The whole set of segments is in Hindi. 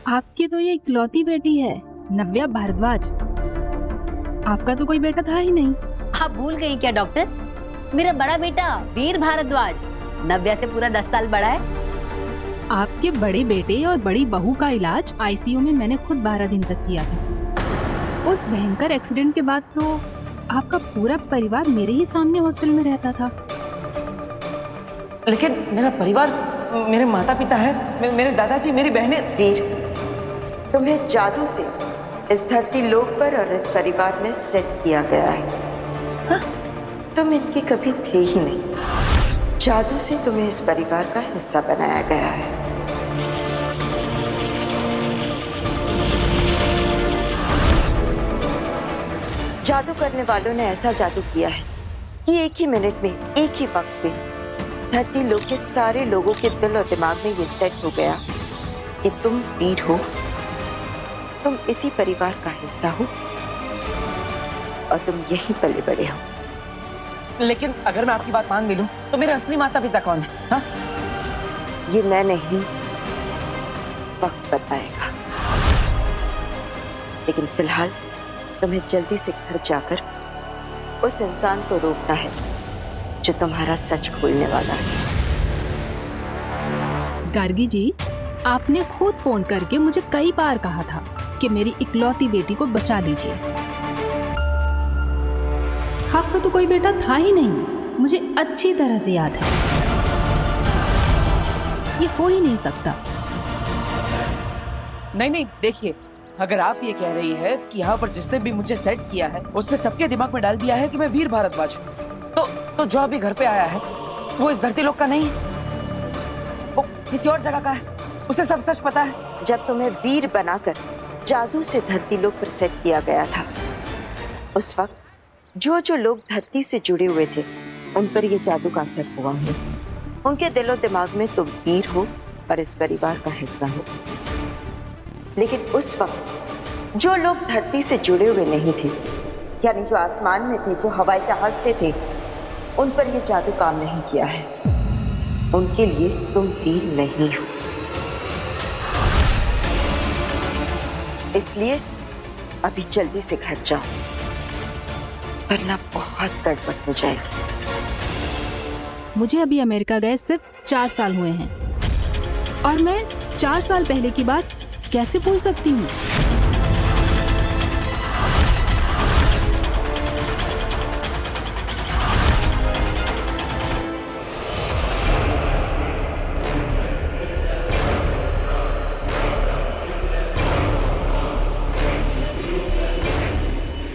आपकी तो ये इकलौती बेटी है, नव्या भारद्वाज। आपका तो कोई बेटा था ही नहीं। आप भूल गई क्या डॉक्टर? मेरा बड़ा बेटा वीर भारद्वाज नव्या से पूरा 10 साल बड़ा है। आपके बड़े बेटे और बड़ी बहू का इलाज आईसीयू में मैंने खुद 12 दिन तक किया था। उस भयंकर एक्सीडेंट के बाद तो आपका पूरा परिवार मेरे ही सामने हॉस्पिटल में रहता था। लेकिन मेरा परिवार, मेरे माता पिता है, मेरे दादाजी, मेरी बहनें। वीर, तुम्हें जादू से इस धरती लोक पर और इस परिवार में सेट किया गया है। हाँ? तुम इनके कभी थे ही नहीं। जादू से तुम्हें इस परिवार का हिस्सा बनाया गया है। जादू करने वालों ने ऐसा जादू किया है कि एक ही मिनट में, एक ही वक्त में धरती लोक के सारे लोगों के दिल और दिमाग में ये सेट हो गया कि तुम वीर हो, तुम इसी परिवार का हिस्सा हो और तुम यहीं पले बड़े हो। लेकिन अगर मैं आपकी बात मान भी लूं तो मेरे असली माता पिता कौन है? हाँ? ये मैं नहीं, वक्त बताएगा। लेकिन फिलहाल तुम्हें जल्दी से घर जाकर उस इंसान को रोकना है जो तुम्हारा सच खोलने वाला है। गार्गी जी, आपने खुद फोन करके मुझे कई बार कहा था कि मेरी इकलौती बेटी को बचा लीजिए। आपका तो कोई बेटा था ही नहीं, मुझे अच्छी तरह से याद है। ये हो ही नहीं सकता। नहीं, देखिए, अगर आप ये कह रही है कि यहाँ पर जिसने भी मुझे सेट किया है उससे सबके दिमाग में डाल दिया है कि मैं वीर भारद्वाज हूँ, तो जो अभी घर पे आया है वो इस धरती लोक का नहीं है, वो किसी और जगह का है। उसे सब सच पता है। जब तुम्हें वीर बनाकर जादू से धरती लोक पर सेट किया गया था, उस वक्त जो लोग धरती से जुड़े हुए थे उन पर यह जादू का असर हुआ है। उनके दिलो दिमाग में तुम वीर हो और इस परिवार का हिस्सा हो। लेकिन उस वक्त जो लोग धरती से जुड़े हुए नहीं थे, यानी जो आसमान में थे, जो हवाई जहाज पे थे, उन पर यह जादू काम नहीं किया है। उनके लिए तुम वीर नहीं हो। इसलिए अभी जल्दी से घर जाओ, वरना बहुत गड़बड़ हो जाएगी। मुझे अभी अमेरिका गए सिर्फ 4 साल हुए हैं और मैं 4 साल पहले की बात कैसे भूल सकती हूँ?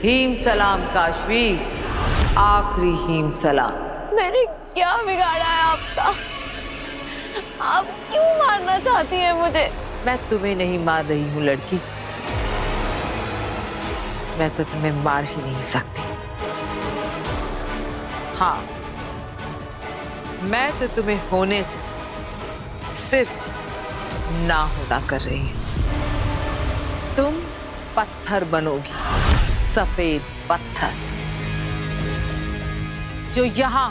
हीम सलाम काशवी, आखिरी हीम सलाम। मैंने क्या बिगाड़ा है आपका? आप क्यों मारना चाहती हैं मुझे? मैं तुम्हें नहीं मार रही हूँ लड़की, मैं तो तुम्हें मार ही नहीं सकती। हाँ, मैं तो तुम्हें होने से सिर्फ ना होना कर रही हूँ। तुम पत्थर बनोगी, सफेद पत्थर, जो यहाँ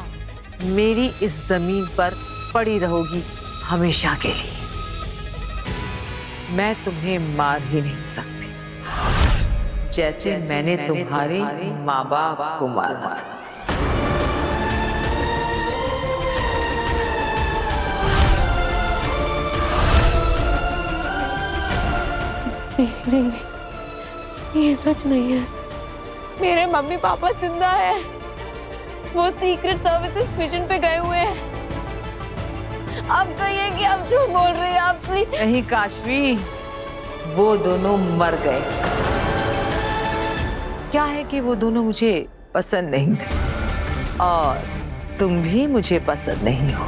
मेरी इस जमीन पर पड़ी रहोगी हमेशा के लिए। मैं तुम्हें मार ही नहीं सकती, जैसे मैंने तुम्हारे माँ बाप को मारा था। नहीं, ये सच नहीं है। मेरे मम्मी पापा जिंदा है, वो सीक्रेट सर्विसेज मिशन पे गए हुए हैं। आप कहिए कि आप झूठ बोल रही हैं, आप प्लीज। नहीं काशवी, वो दोनों मर गए। क्या है कि वो दोनों मुझे पसंद नहीं थे और तुम भी मुझे पसंद नहीं हो।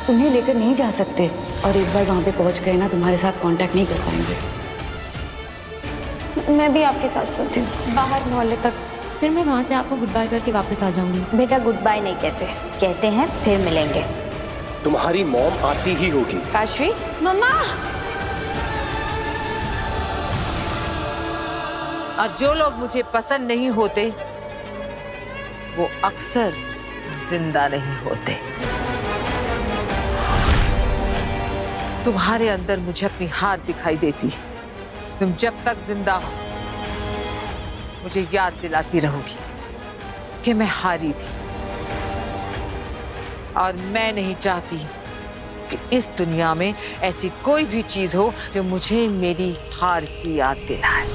तुम्हें लेकर नहीं जा सकते और एक बार वहां पे पहुंच गए ना, तुम्हारे साथ कांटेक्ट नहीं कर पाएंगे। मैं भी आपके साथ चलती हूँ बाहर मोहल्ले तक, फिर मैं वहाँ से आपको गुड बाय करके वापस आ जाऊंगी। बेटा गुड बाय नहीं कहते, कहते हैं फिर मिलेंगे। तुम्हारी मॉम आती ही होगी। काशवी, मम्मा। और जो लोग मुझे पसंद नहीं होते वो अक्सर जिंदा नहीं होते। तुम्हारे अंदर मुझे अपनी हार दिखाई देती है। तुम जब तक जिंदा हो मुझे याद दिलाती रहोगी कि मैं हारी थी, और मैं नहीं चाहती कि इस दुनिया में ऐसी कोई भी चीज हो जो मुझे मेरी हार की याद दिलाए।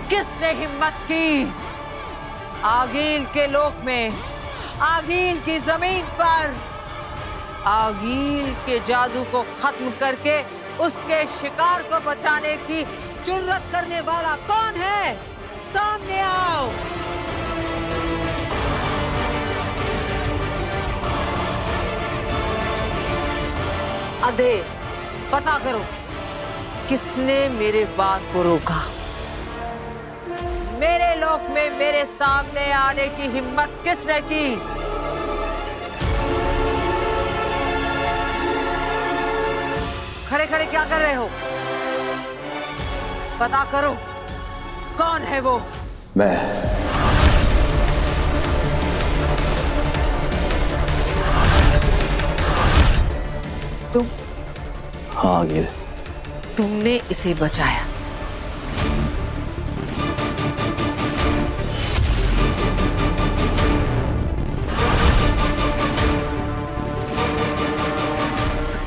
किसने हिम्मत की आगील के लोक में, आगील की जमीन पर, आगील के जादू को खत्म करके उसके शिकार को बचाने की जुर्रत करने वाला कौन है? सामने आओ। अधे पता करो किसने मेरे वार को रोका। मेरे लोक में मेरे सामने आने की हिम्मत किसने की? खड़े खड़े क्या कर रहे हो? पता करो कौन है वो? मैं। तुम? हाँ गिल। तुमने इसे बचाया।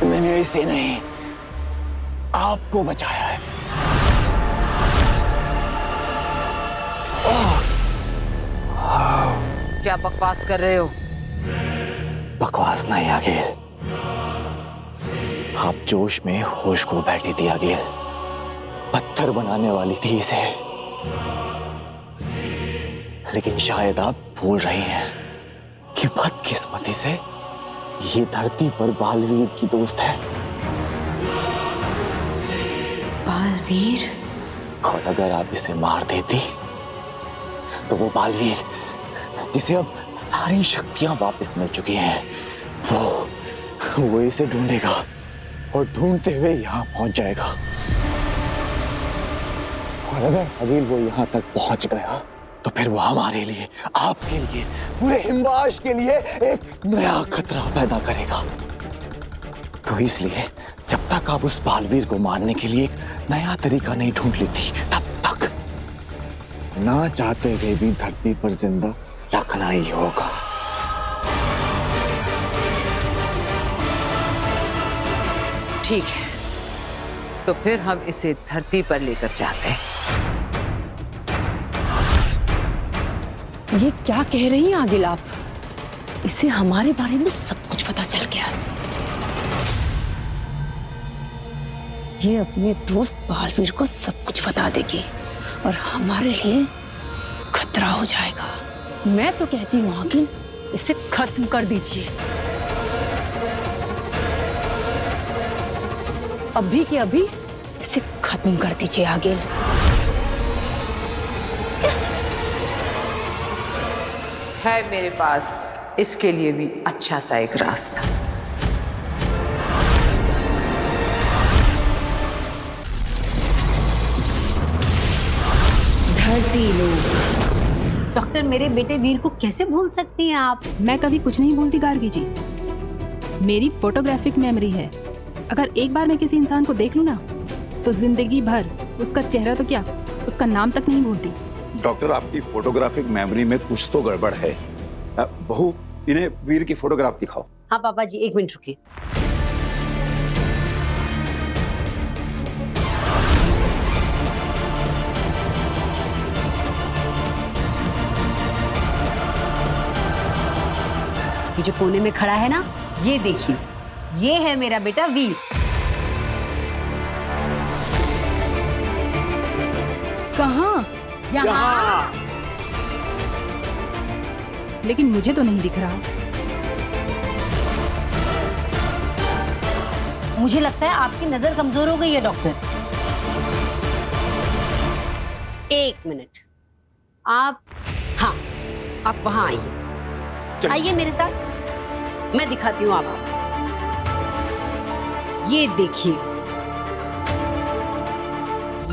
मैंने इसे नहीं, आपको बचाया है। क्या बकवास कर रहे हो? बकवास नहीं आगे। आप जोश में होश को बैठी थी आगे। पत्थर बनाने वाली थी इसे, लेकिन शायद आप भूल रही हैं कि बदकिस्मती से ये धरती पर बालवीर की दोस्त है। बालवीर? और अगर आप इसे मार देती तो वो बालवीर जिसे अब सारी शक्तियां वापस मिल चुकी हैं, वो इसे ढूंढेगा और ढूंढते हुए यहाँ पहुंच जाएगा। और अगर अभी वो यहाँ तक पहुंच गया तो फिर वो हमारे लिए, आपके लिए, पूरे हिमवाश के लिए एक नया खतरा पैदा करेगा। तो इसलिए जब तक आप उस बालवीर को मारने के लिए एक नया तरीका नहीं ढूंढ लेती, तब तक ना चाहते हुए भी धरती पर जिंदा रखना ही होगा। ठीक है, तो फिर हम इसे धरती पर लेकर जाते हैं। ये क्या कह रही हैं आगिल आप? इसे हमारे बारे में सब कुछ पता चल गया। ये अपने दोस्त बालवीर को सब कुछ बता देगी और हमारे लिए खतरा हो जाएगा। मैं तो कहती हूँ आगिल, इसे खत्म कर दीजिए। अभी के अभी इसे खत्म कर दीजिए आगिल। है मेरे पास इसके लिए भी अच्छा सा एक रास्ता। धरती लोग। डॉक्टर, मेरे बेटे वीर को कैसे भूल सकती हैं आप? मैं कभी कुछ नहीं भूलती गार्गी जी। मेरी फोटोग्राफिक मेमोरी है। अगर एक बार मैं किसी इंसान को देख लूं ना, तो जिंदगी भर उसका चेहरा तो क्या, उसका नाम तक नहीं भूलती। डॉक्टर, आपकी फोटोग्राफिक मेमोरी में कुछ तो गड़बड़ है। बहू, इन्हें वीर की फोटोग्राफ दिखाओ। हाँ पापा जी, एक मिनट रुकिए। ये जो कोने में खड़ा है ना, ये देखिए, ये है मेरा बेटा वीर। कहाँ? यहाँ। लेकिन मुझे तो नहीं दिख रहा। मुझे लगता है आपकी नजर कमजोर हो गई है डॉक्टर। एक मिनट, आप, हाँ, आप वहां आइए, आइए मेरे साथ, मैं दिखाती हूँ आपको। ये देखिए,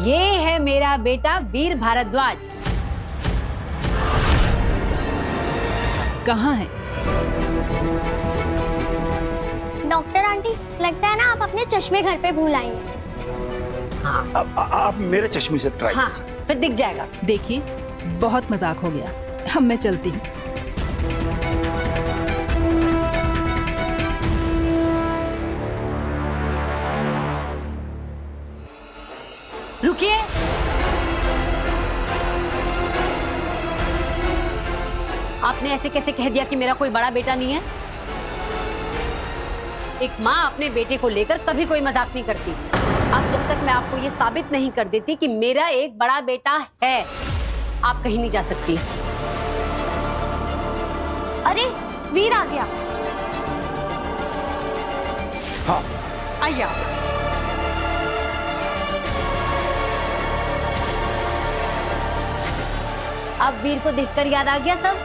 ये है मेरा बेटा वीर भारद्वाज। कहाँ है? डॉक्टर आंटी, लगता है ना आप अपने चश्मे घर पे भूल आई हैं। हाँ, आप मेरे चश्मे से ट्राई हाँ, फिर दिख जाएगा। देखिए, बहुत मजाक हो गया। अब मैं चलती हूँ। रुकिए, आपने ऐसे कैसे कह दिया कि मेरा कोई बड़ा बेटा नहीं है? एक माँ अपने बेटे को लेकर कभी कोई मजाक नहीं करती। अब जब तक मैं आपको ये साबित नहीं कर देती कि मेरा एक बड़ा बेटा है, आप कहीं नहीं जा सकती। अरे वीर आ गया। हाँ, आइए आप। अब वीर को देखकर याद आ गया सब?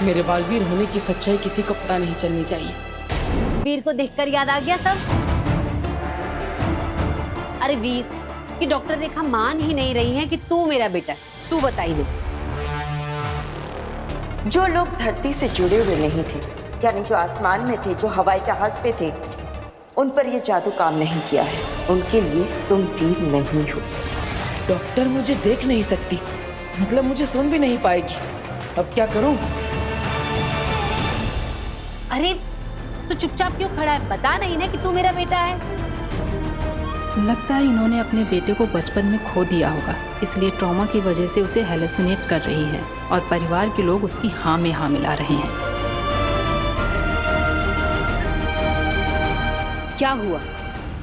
मेरे बालवीर होने की सच्चाई किसी को पता नहीं चलनी चाहिए। वीर को देखकर याद आ गया सब? अरे वीर, कि डॉक्टर रेखा मान ही नहीं रही है कि तू मेरा बेटा है। तू बताइए। जो लोग धरती से जुड़े हुए नहीं थे, यानी जो आसमान में थे, जो हवाई जहाज पे थे, उन पर यह जादू काम नहीं किया है। उनके लिए तुम वीर नहीं हो। डॉक्टर मुझे देख नहीं सकती, मतलब मुझे सुन भी नहीं पाएगी। अब क्या करूं? अरे तू चुपचाप क्यों खड़ा है? बता नहीं ना कि तू मेरा बेटा है। लगता है इन्होंने अपने बेटे को बचपन में खो दिया होगा, इसलिए ट्रॉमा की वजह से उसे हेलुसिनेट कर रही है और परिवार के लोग उसकी हाँ में हाँ मिला रहे हैं। क्या हुआ?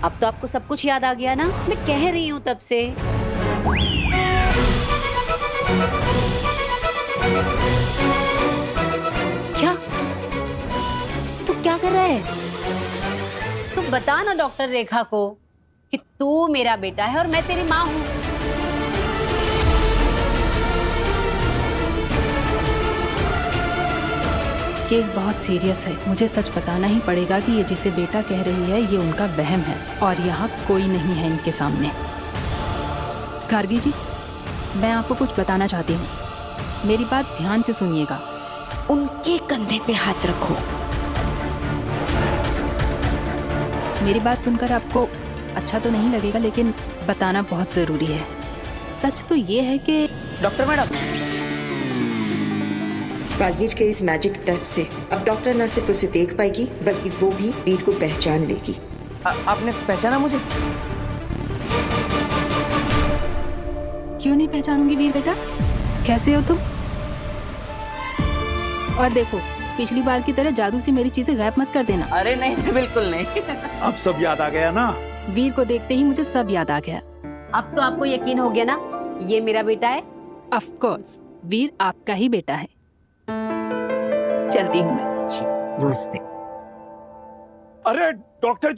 अब तो आपको सब कुछ याद आ गया ना? मैं कह रही हूँ तब से। क्या? तू क्या कर रहा है? तू बता ना डॉक्टर रेखा को कि तू मेरा बेटा है और मैं तेरी माँ हूँ। केस बहुत सीरियस है। मुझे सच बताना ही पड़ेगा कि ये जिसे बेटा कह रही है ये उनका वहम है और यहाँ कोई नहीं है इनके सामने। गार्गी जी, मैं आपको कुछ बताना चाहती हूँ, मेरी बात ध्यान से सुनिएगा। उनके कंधे पे हाथ रखो। मेरी बात सुनकर आपको अच्छा तो नहीं लगेगा, लेकिन बताना बहुत जरूरी है। सच तो ये है कि डॉक्टर मैडम, बालवीर के इस मैजिक टच से अब डॉक्टर न सिर्फ उसे देख पाएगी बल्कि वो भी वीर को पहचान लेगी। आपने पहचाना मुझे? क्यों नहीं पहचानूंगी वीर बेटा? कैसे हो तुम? और देखो, पिछली बार की तरह जादू से मेरी चीजें गायब मत कर देना। अरे नहीं, बिल्कुल नहीं। अब सब याद आ गया ना? वीर को देखते ही मुझे सब याद आ गया। अब तो आपको यकीन हो गया ना, ये मेरा बेटा है? ऑफ कोर्स, वीर आपका ही बेटा है। चलती हूँ मैं। नमस्ते। अरे डॉक्टर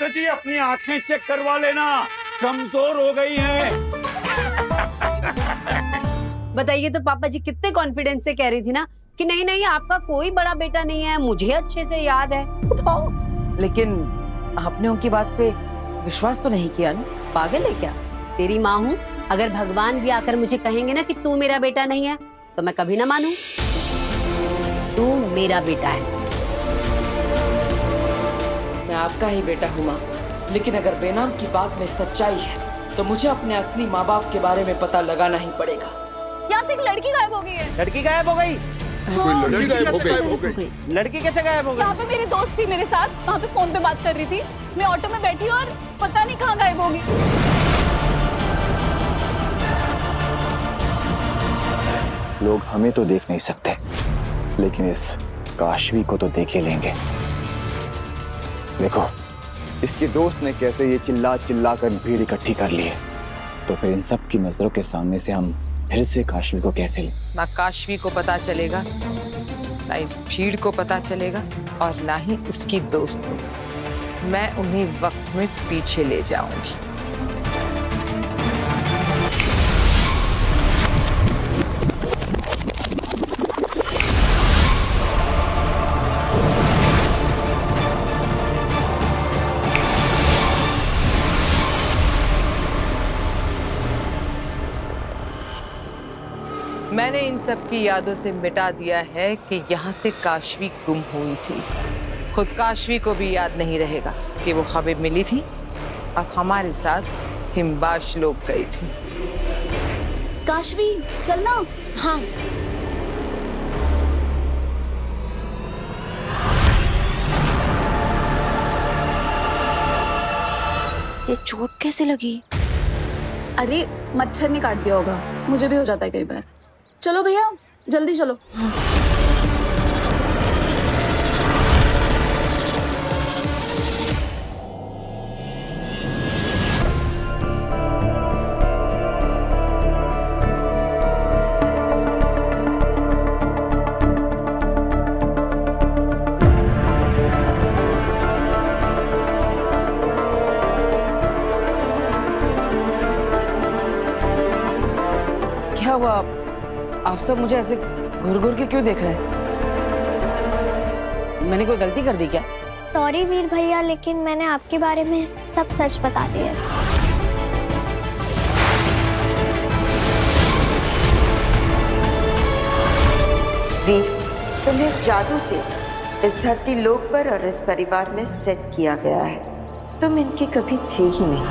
जी अपनी आंखें चेक करवा लेना, कमजोर हो गई हैं। बताइए तो पापा जी कितने कॉन्फिडेंस से कह रही थी ना कि नहीं नहीं आपका कोई बड़ा बेटा नहीं है, मुझे अच्छे से याद है। तो लेकिन आपने उनकी बात पे विश्वास तो नहीं किया ना? पागल है क्या? तेरी माँ हूँ, अगर भगवान भी आकर मुझे कहेंगे ना कि तू मेरा बेटा नहीं है तो मैं कभी ना मानूं। तू मेरा बेटा है। मैं आपका ही बेटा हूँ माँ, लेकिन अगर बेनाम की बात में सच्चाई है तो मुझे अपने असली माँ बाप के बारे में पता लगाना ही पड़ेगा। यहाँ से एक लड़की गायब हो गई है। लड़की गायब हो गई? लड़की गायब हो गई? लड़की कैसे गायब हो गई? यहाँ पे मेरी दोस्त थी मेरे साथ, वहाँ पे फोन पे बात कर रही थी। मैं ऑटो में बैठी और पता नहीं कहाँ गायब हो गई। लोग हमें तो देख नहीं सकते, लेकिन इस काशवी को तो देख ही लेंगे। देखो इसके दोस्त ने कैसे ये चिल्ला चिल्ला कर भीड़ इकट्ठी कर ली है, तो फिर इन सब की नजरों के सामने से हम फिर से काशवी को कैसे लें? ना काशवी को पता चलेगा, ना इस भीड़ को पता चलेगा, और ना ही उसकी दोस्त को। मैं उन्हें वक्त में पीछे ले जाऊंगी। मैंने इन सब की यादों से मिटा दिया है कि यहाँ से काशवी गुम हुई थी। खुद काशवी को भी याद नहीं रहेगा कि वो खबर मिली थी और हमारे साथ हिमबाश लोग गई थी। काशवी चलना। हाँ ये चोट कैसे लगी? अरे मच्छर ने काट दिया होगा, मुझे भी हो जाता है कई बार। चलो भैया जल्दी चलो। क्या हुआ? आप सब मुझे ऐसे घूर घूर के क्यों देख रहे हैं? मैंने कोई गलती कर दी क्या? सॉरी वीर भैया, लेकिन मैंने आपके बारे में सब सच बता दिया। वीर, तुम्हें जादू से इस धरती लोक पर और इस परिवार में सेट किया गया है। तुम इनके कभी थे ही नहीं।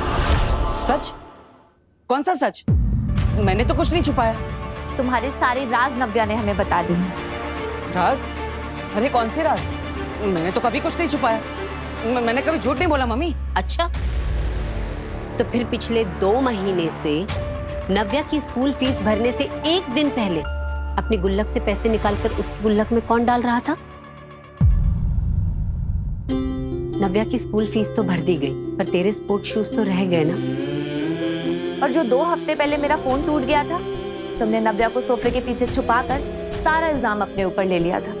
सच? कौन सा सच? मैंने तो कुछ नहीं छुपाया। तुम्हारे सारे राज नव्या ने हमें बता दी। राज? अरे कौन से राज? मैंने तो कभी कुछ नहीं छुपाया। मैंने कभी झूठ नहीं बोला मम्मी। अच्छा, तो फिर पिछले 2 महीने से नव्या की स्कूल फीस भरने से 1 दिन पहले अपनी गुल्लक से पैसे निकालकर उसकी गुल्लक में कौन डाल रहा था? नव्या की स्कूल फीस तो भर दी गई, पर तेरे स्पोर्ट शूज तो रह गए ना। और जो 2 हफ्ते पहले मेरा फोन टूट गया था, तुमने नव्या को सोफे के पीछे छुपाकर सारा इल्जाम अपने ऊपर ले लिया था।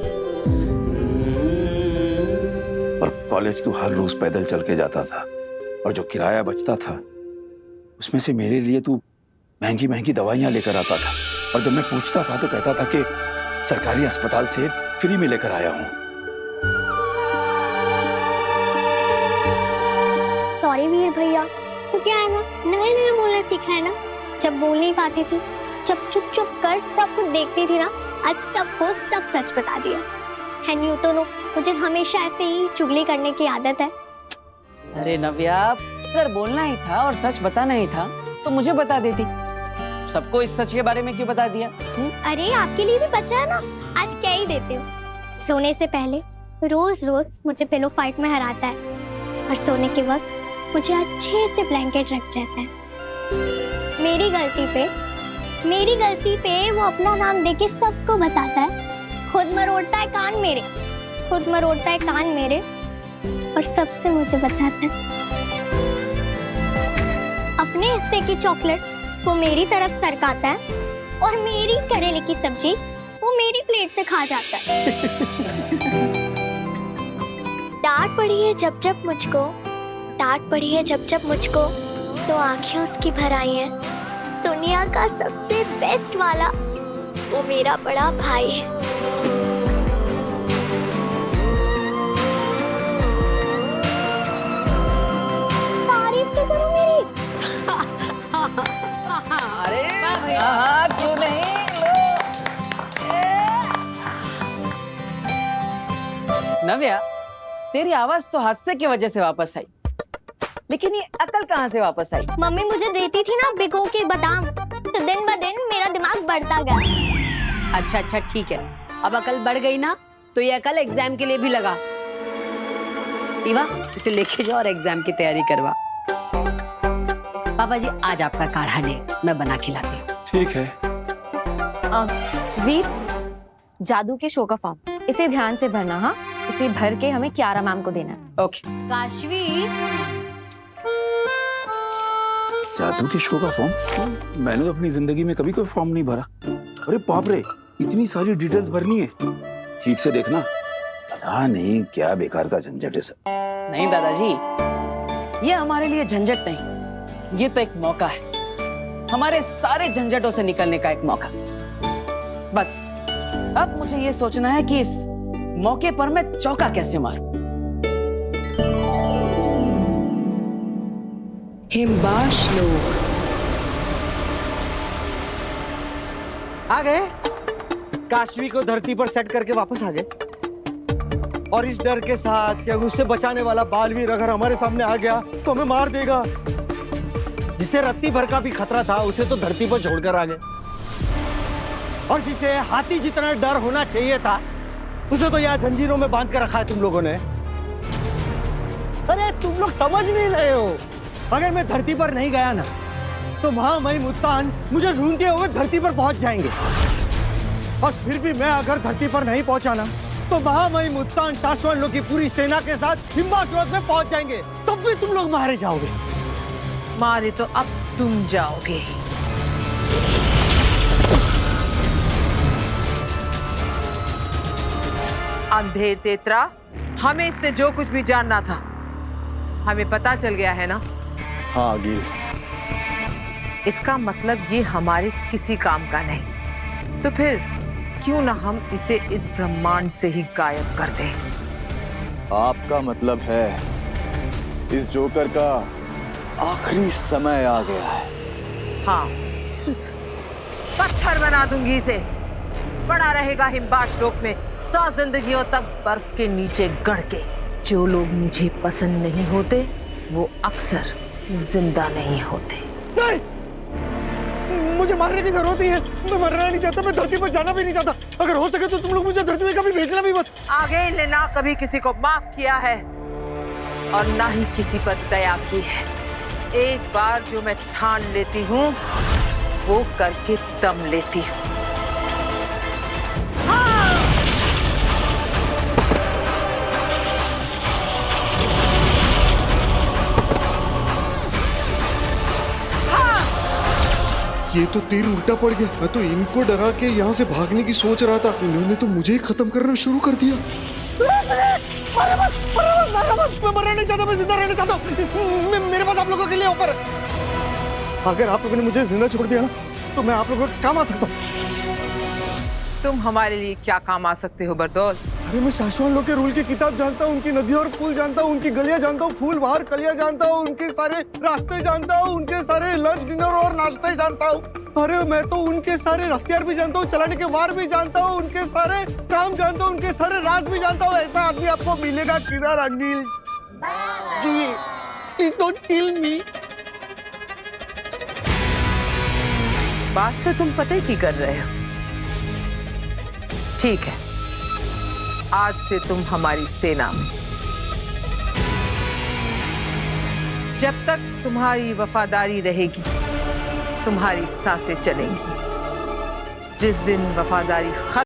और कॉलेज तू हर रोज पैदल चल के जाता था, और जो किराया बचता था उसमें से मेरे लिए तू महंगी महंगी दवाइयां लेकर आता था। और जब मैं पूछता था तो कहता था कि सरकारी अस्पताल से फ्री में लेकर आया हूं। सॉरी वीर भैया, तो क्या है ना, नया नया बोलना सीखा है ना। जब बोल नहीं पाती थी, जब चुप चुप कर सब कुछ देखती थी ना, आज सबको सब सच बता दिया। एंड यू तो नो, मुझे हमेशा ऐसे ही चुगली करने की आदत है। अरे नव्या, अगर बोलना ही था और सच बताना ही था तो मुझे बता देती। सबको इस सच के बारे में क्यों बता दिया? अरे आपके लिए भी बचा है ना, आज क्या ही देते हो। सोने से पहले रोज रोज मुझे पिलो फाइट में हराता है, और सोने के वक्त मुझे अच्छे से ब्लैंकेट रख जाता है। मेरी गलती पे वो अपना नाम देके सबको बताता है। खुद मरोड़ता है कान मेरे, और सबसे मुझे बचाता है। अपने हिस्से की चॉकलेट वो मेरी तरफ सरकाता है, और मेरी करेले की सब्जी वो मेरी प्लेट से खा जाता है। डांट पड़ी है जब जब मुझको, तो आंखें उसकी भर आई हैं। दुनिया का सबसे बेस्ट वाला वो मेरा बड़ा भाई है। तारीफ तो करो मेरी। अरे हाँ, क्यों नहीं? नव्या, तेरी आवाज तो हादसे की वजह से वापस आई, लेकिन ये अकल कहाँ से वापस आई? मम्मी मुझे देती थी ना भिगो के बादाम, तो दिन ब दिन मेरा दिमाग बढ़ता गया। अच्छा ठीक है, अब अकल बढ़ गई ना, तो ये अकल एग्जाम के लिए भी लगा। ईवा, इसे लेके जाओ और एग्जाम की तैयारी करवा। पापा जी, आज आपका काढ़ा ले, मैं बना खिलाती हूँ। ठीक है। वीर, जादू के शो का फॉर्म इसे ध्यान से भरना। हाँ, इसे भर के हमें कियारा मैम को देना है। ओके। काशवी, जादू के शो का फॉर्म? मैंने तो अपनी जिंदगी में कभी कोई फॉर्म नहीं भरा। अरे बाप रे, इतनी सारी डिटेल्स भरनी है। ठीक से देखना, पता नहीं क्या बेकार का झंझट है सब। नहीं दादाजी, ये हमारे लिए झंझट नहीं, ये तो एक मौका है, हमारे सारे झंझटों से निकलने का एक मौका। बस अब मुझे ये सोचना है कि इस मौके पर मैं चौका कैसे मारूं। हिमबाश लोग आ गए। काशवी को धरती पर सेट करके वापस आ गए, और इस डर के साथ कि अगर उससे बचाने वाला बालवीर अगर हमारे सामने आ गया तो हमें मार देगा। जिसे रत्ती भर का भी खतरा था उसे तो धरती पर छोड़कर आ गए, और जिसे हाथी जितना डर होना चाहिए था उसे तो यहाँ जंजीरों में बांध कर रखा है तुम लोगों ने। अरे तुम लोग समझ नहीं रहे हो, अगर मैं धरती पर नहीं गया ना तो महामहिम मुत्तान मुझे ढूंढते हुए धरती पर पहुंच जाएंगे, और फिर भी मैं अगर धरती पर नहीं पहुंचा ना तो महामहिम मुत्तान शाश्वत लोग की पूरी सेना के साथ हिमबाश लोक में पहुंच जाएंगे, तब भी तुम लोग मारे जाओगे। मारे तो अब तुम जाओगे। अंधेर तेतरा, हमें इससे जो कुछ भी जानना था हमें पता चल गया है ना? हाँ गिल। इसका मतलब ये हमारे किसी काम का नहीं, तो फिर क्यों ना हम इसे इस ब्रह्मांड से ही गायब कर दें? आपका मतलब है इस जोकर का आखिरी समय आ गया है? हाँ, पत्थर बना दूंगी इसे, पड़ा रहेगा हिमबाश लोक में 100 जिंदगियों तक बर्फ के नीचे गड़ के। जो लोग मुझे पसंद नहीं होते वो अक्सर जिंदा नहीं होते। नहीं, मुझे मारने की जरूरत नहीं है, मैं मरना नहीं चाहता, मैं धरती पर जाना भी नहीं चाहता। अगर हो सके तो तुम लोग मुझे धरती में कभी भेजना भी मत। आगे ने ना कभी किसी को माफ किया है और ना ही किसी पर दया की है। एक बार जो मैं ठान लेती हूँ वो करके दम लेती हूँ। ये तो तीर उल्टा पड़ गया। मैं तो इनको डरा के यहाँ से भागने की सोच रहा था, इन्होंने तो मुझे ही खत्म करना शुरू कर दिया। मैं मरना नहीं चाहता, मैं जिंदा रहना चाहता हूँ। मेरे पास आप लोगों के लिए ऑफर है। अगर आप लोगों ने मुझे जिंदा छोड़ दिया ना तो मैं आप लोगों के काम आ सकता हूँ। तुम हमारे लिए क्या काम आ सकते हो बरदौल? अरे मैं शाश्वत लोग के रूल की किताब जानता हूँ, उनकी नदियों और पुल जानता हूँ, उनकी गलियां जानता हूँ, फूल बाहर कलियां जानता हूँ, उनके सारे रास्ते जानता हूँ, उनके सारे लंच डिनर और नाश्ते जानता हूँ। अरे मैं तो उनके सारे हथियार भी जानता हूँ, चलाने के वार भी जानता हूँ, उनके सारे काम जानता हूँ, उनके सारे राज भी जानता हूँ। ऐसा आदमी आपको मिलेगा किधर अंगिल जी? डोंट किल मी। बात तो तुम पता ही की कर रहे हो। ठीक है, आज से तुम हमारी सेना में। जब तक तुम्हारी वफादारी रहेगी तुम्हारी सांसें चलेंगी। जिस दिन वफादारी खत्म